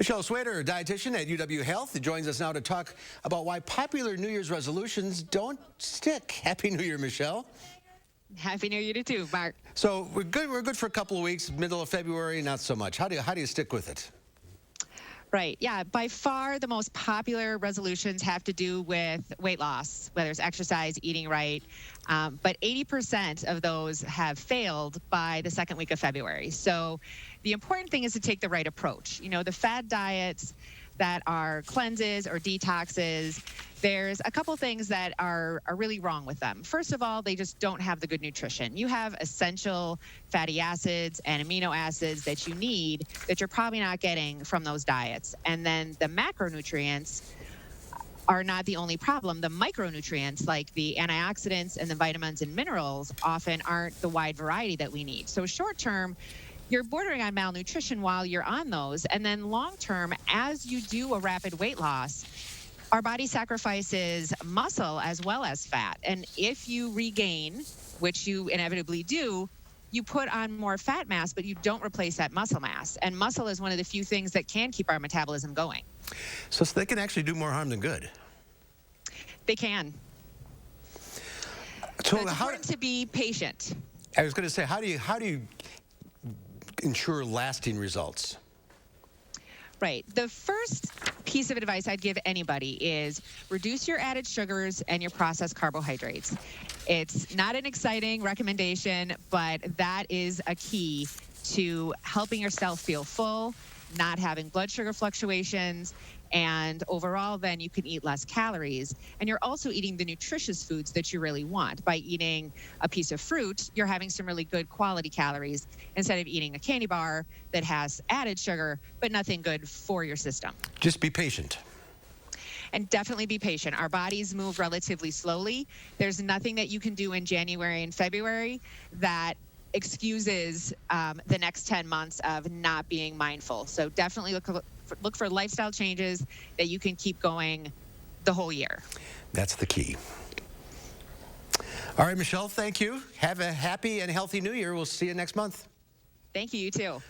Michelle Swader, dietitian at UW Health, joins us now to talk about why popular New Year's resolutions don't stick. Happy New Year, Michelle. Happy New Year to you too, Mark. So we're good. We're good for a couple of weeks. Middle of February, not so much. How do you stick with it? Right. Yeah. By far, the most popular resolutions have to do with weight loss, whether it's exercise, eating right. But 80% of those have failed by the second week of February. So the important thing is to take the right approach. You know, the fad diets that are cleanses or detoxes, there's a couple things that are really wrong with them. First of all, they just don't have the good nutrition. You have essential fatty acids and amino acids that you need that you're probably not getting from those diets. And then the macronutrients are not the only problem. The micronutrients, like the antioxidants and the vitamins and minerals, often aren't the wide variety that we need. So short term, you're bordering on malnutrition while you're on those. And then long term, as you do a rapid weight loss, our body sacrifices muscle as well as fat. And if you regain, which you inevitably do, you put on more fat mass, but you don't replace that muscle mass. And muscle is one of the few things that can keep our metabolism going. So they can actually do more harm than good. They can. So it's important to be patient. I was going to say, how do you ensure lasting results? Right. The first piece of advice I'd give anybody is reduce your added sugars and your processed carbohydrates. It's not an exciting recommendation, but that is a key to helping yourself feel full, not having blood sugar fluctuations, and overall then you can eat less calories. And you're also eating the nutritious foods that you really want. By eating a piece of fruit, you're having some really good quality calories instead of eating a candy bar that has added sugar but nothing good for your system. Just be patient. And definitely be patient. Our bodies move relatively slowly. There's nothing that you can do in January and February that excuses the next 10 months of not being mindful. So definitely look for lifestyle changes that you can keep going the whole year. That's the key. All right, Michelle, thank you. Have a happy and healthy New Year. We'll see you next month. Thank you, you too.